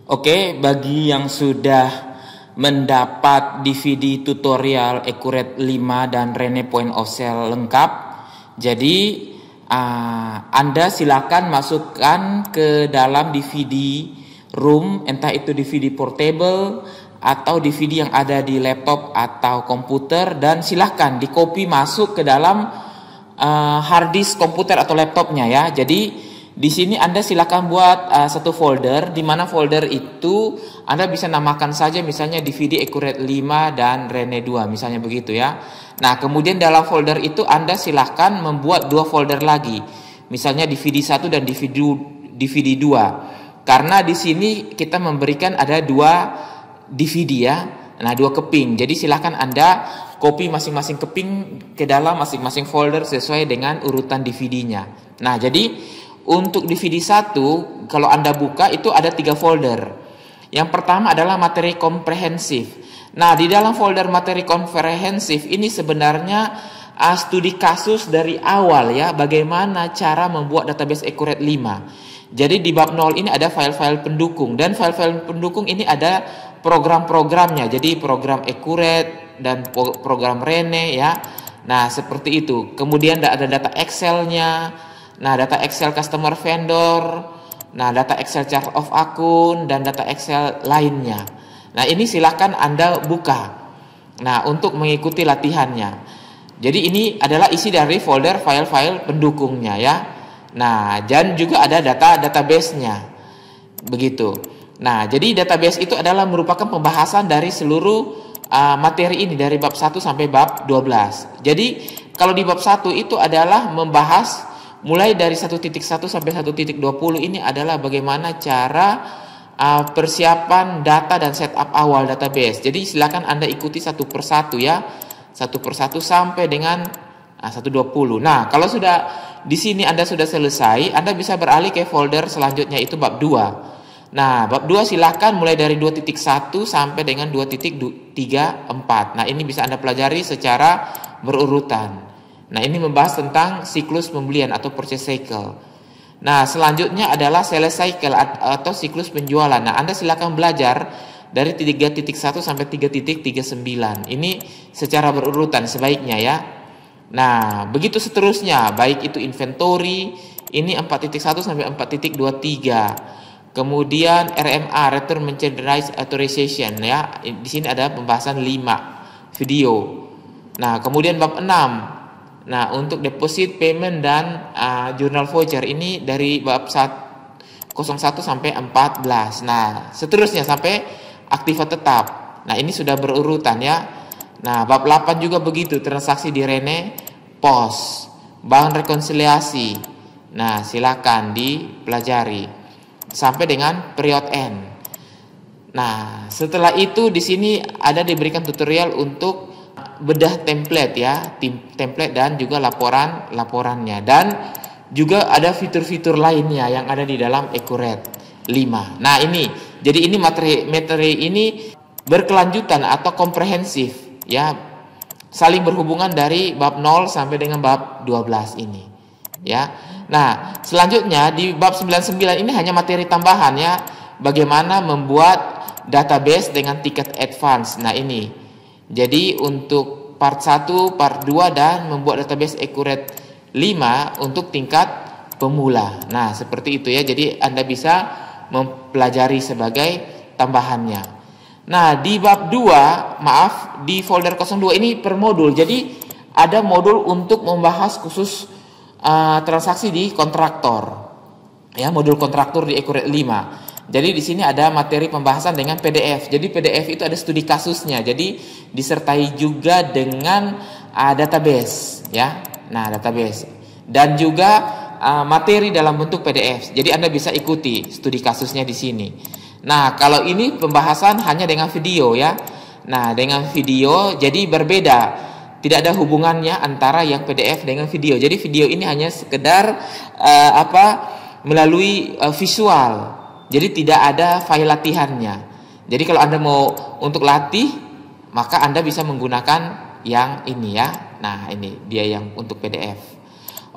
Oke, bagi yang sudah mendapat DVD tutorial Accurate 5 dan Rene Point of Sale lengkap, jadi Anda silakan masukkan ke dalam DVD room, entah itu DVD portable atau DVD yang ada di laptop atau komputer, dan silahkan di copy masuk ke dalam hard disk komputer atau laptopnya ya. Jadi di sini Anda silakan buat satu folder, di mana folder itu Anda bisa namakan saja misalnya DVD Accurate 5 dan Rene 2 misalnya begitu ya. Nah, kemudian dalam folder itu Anda silakan membuat dua folder lagi. Misalnya DVD 1 dan DVD 2. Karena di sini kita memberikan ada dua DVD ya. Nah, dua keping. Jadi silakan Anda copy masing-masing keping ke dalam masing-masing folder sesuai dengan urutan DVD-nya. Nah, jadi untuk DVD 1, kalau Anda buka itu ada 3 folder. Yang pertama adalah materi komprehensif. Nah, di dalam folder materi komprehensif ini sebenarnya studi kasus dari awal ya, bagaimana cara membuat database Accurate 5. Jadi di bab 0 ini ada file-file pendukung, dan file-file pendukung ini ada program-programnya. Jadi program Accurate dan program Rene ya. Nah, seperti itu. Kemudian ada data Excel-nya. Nah, data Excel customer vendor, nah data Excel chart of akun, dan data Excel lainnya. Nah, ini silakan Anda buka. Nah, untuk mengikuti latihannya. Jadi ini adalah isi dari folder file-file pendukungnya ya. Nah, dan juga ada database-nya. Begitu. Nah, jadi database itu adalah merupakan pembahasan dari seluruh materi ini dari bab 1 sampai bab 12. Jadi, kalau di bab 1 itu adalah membahas mulai dari 1.1 sampai 1.20 ini adalah bagaimana cara persiapan data dan setup awal database. Jadi silakan Anda ikuti satu persatu ya. Satu persatu sampai dengan 1.20. Nah, kalau sudah di sini Anda sudah selesai, Anda bisa beralih ke folder selanjutnya, itu bab 2. Nah, bab 2 silakan mulai dari 2.1 sampai dengan 2.34. Nah, ini bisa Anda pelajari secara berurutan. Nah, ini membahas tentang siklus pembelian atau purchase cycle. Nah, selanjutnya adalah sales cycle atau siklus penjualan. Nah, Anda silakan belajar dari 3.1 sampai 3.39. Ini secara berurutan sebaiknya ya. Nah, begitu seterusnya, baik itu inventory, ini 4.1 sampai 4.23. Kemudian RMA, Return Merchandise Authorization ya. Di sini ada pembahasan 5 video. Nah, kemudian bab 6. Nah, untuk deposit, payment, dan journal voucher ini dari bab 01 sampai 14. Nah, seterusnya sampai aktiva tetap. Nah, ini sudah berurutan ya. Nah, bab 8 juga begitu, transaksi di Rene, POS, bank rekonsiliasi. Nah, silakan dipelajari sampai dengan period end. Nah, setelah itu di sini ada diberikan tutorial untuk bedah template ya, template dan juga laporannya, dan juga ada fitur-fitur lainnya yang ada di dalam Accurate 5. Nah, ini jadi ini materi ini berkelanjutan atau komprehensif ya, saling berhubungan dari bab 0 sampai dengan bab 12 ini ya. Nah, selanjutnya di bab 99 ini hanya materi tambahan ya, bagaimana membuat database dengan tiket advance. Nah, ini jadi untuk part 1, part 2, dan membuat database Accurate 5 untuk tingkat pemula. Nah, seperti itu ya. Jadi Anda bisa mempelajari sebagai tambahannya. Nah, di bab 2, di folder 02 ini per modul. Jadi ada modul untuk membahas khusus transaksi di kontraktor. Ya, modul kontraktor di Accurate 5. Jadi di sini ada materi pembahasan dengan PDF. Jadi PDF itu ada studi kasusnya. Jadi disertai juga dengan database ya. Nah, database dan juga materi dalam bentuk PDF. Jadi Anda bisa ikuti studi kasusnya di sini. Nah, kalau ini pembahasan hanya dengan video ya. Nah, dengan video jadi berbeda. Tidak ada hubungannya antara yang PDF dengan video. Jadi video ini hanya sekedar melalui visual. Jadi tidak ada file latihannya. Jadi kalau Anda mau untuk latih, maka Anda bisa menggunakan yang ini ya. Nah, ini dia yang untuk PDF.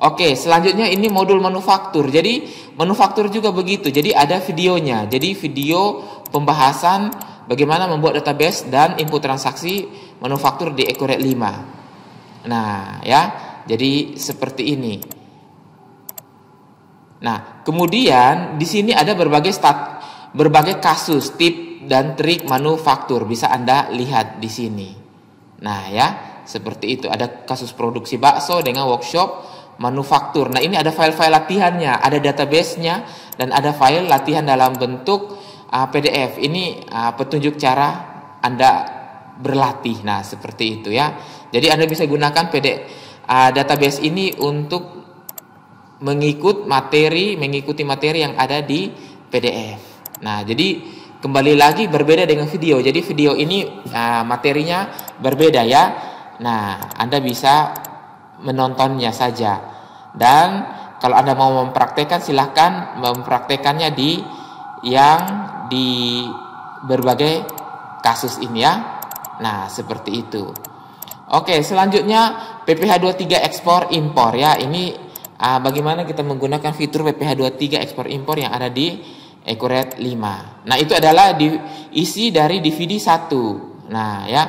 Oke, selanjutnya ini modul manufaktur. Jadi manufaktur juga begitu. Jadi ada videonya. Jadi video pembahasan bagaimana membuat database dan input transaksi manufaktur di Accurate 5. Nah, ya. Jadi seperti ini. Nah, kemudian di sini ada berbagai kasus, tip dan trik manufaktur, bisa Anda lihat di sini. Nah, ya, seperti itu. Ada kasus produksi bakso dengan workshop manufaktur. Nah, ini ada file-file latihannya, ada database-nya, dan ada file latihan dalam bentuk PDF. Ini petunjuk cara Anda berlatih. Nah, seperti itu ya. Jadi Anda bisa gunakan database ini untuk mengikuti materi yang ada di PDF. Nah, jadi kembali lagi berbeda dengan video. Jadi video ini materinya berbeda ya. Nah, Anda bisa menontonnya saja. Dan kalau Anda mau mempraktekkan, silahkan mempraktekannya di berbagai kasus ini ya. Nah, seperti itu. Oke, selanjutnya PPH 23 ekspor impor ya. Ini bagaimana kita menggunakan fitur PPH 23 ekspor impor yang ada di Accurate 5. Nah, itu adalah isi dari DVD 1. Nah, ya.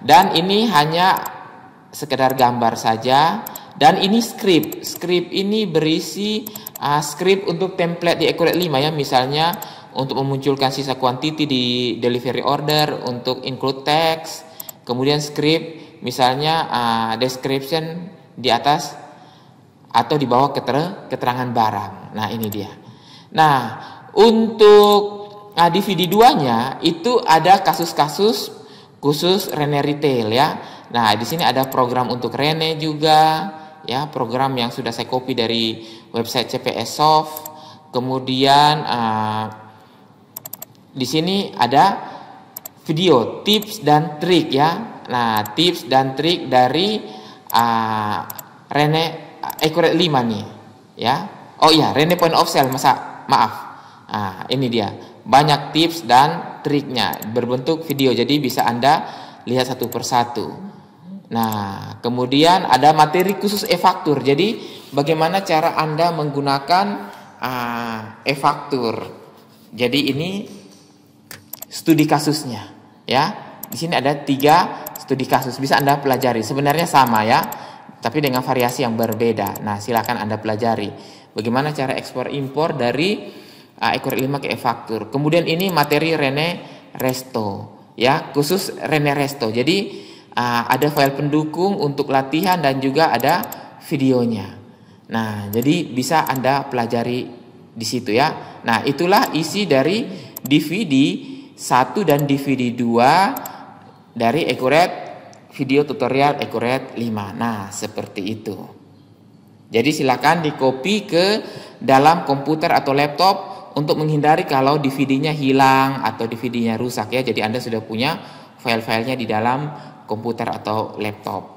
Dan ini hanya sekedar gambar saja, dan ini script. Script ini berisi script untuk template di Accurate 5 ya, misalnya untuk memunculkan sisa quantity di delivery order, untuk include text, kemudian script misalnya description di atas atau di bawah keterangan barang. Nah, ini dia. Nah, untuk DVD 2-nya itu ada kasus-kasus khusus Rene Retail ya. Nah, di sini ada program untuk Rene juga ya, program yang sudah saya copy dari website CPS Soft. Kemudian di sini ada video tips dan trik ya. Nah, tips dan trik dari Rene Accurate 5 nih ya. Oh iya, Rene Point of Sale, maaf. Ini dia. Banyak tips dan triknya berbentuk video, jadi bisa Anda lihat satu persatu. Nah, kemudian ada materi khusus e-faktur. Jadi bagaimana cara Anda menggunakan e-faktur. Jadi ini studi kasusnya ya. Di sini ada 3 studi kasus, bisa Anda pelajari. Sebenarnya sama ya, tapi dengan variasi yang berbeda. Nah, silakan Anda pelajari bagaimana cara ekspor impor dari Accurate 5 ke e-faktur. Kemudian ini materi Rene Resto ya, khusus Rene Resto. Jadi ada file pendukung untuk latihan dan juga ada videonya. Nah, jadi bisa Anda pelajari di situ ya. Nah, itulah isi dari DVD 1 dan DVD 2 dari Accurate video tutorial Accurate 5. Nah, seperti itu. Jadi silakan di-copy ke dalam komputer atau laptop untuk menghindari kalau DVD-nya hilang atau DVD-nya rusak ya. Jadi Anda sudah punya file-filenya di dalam komputer atau laptop.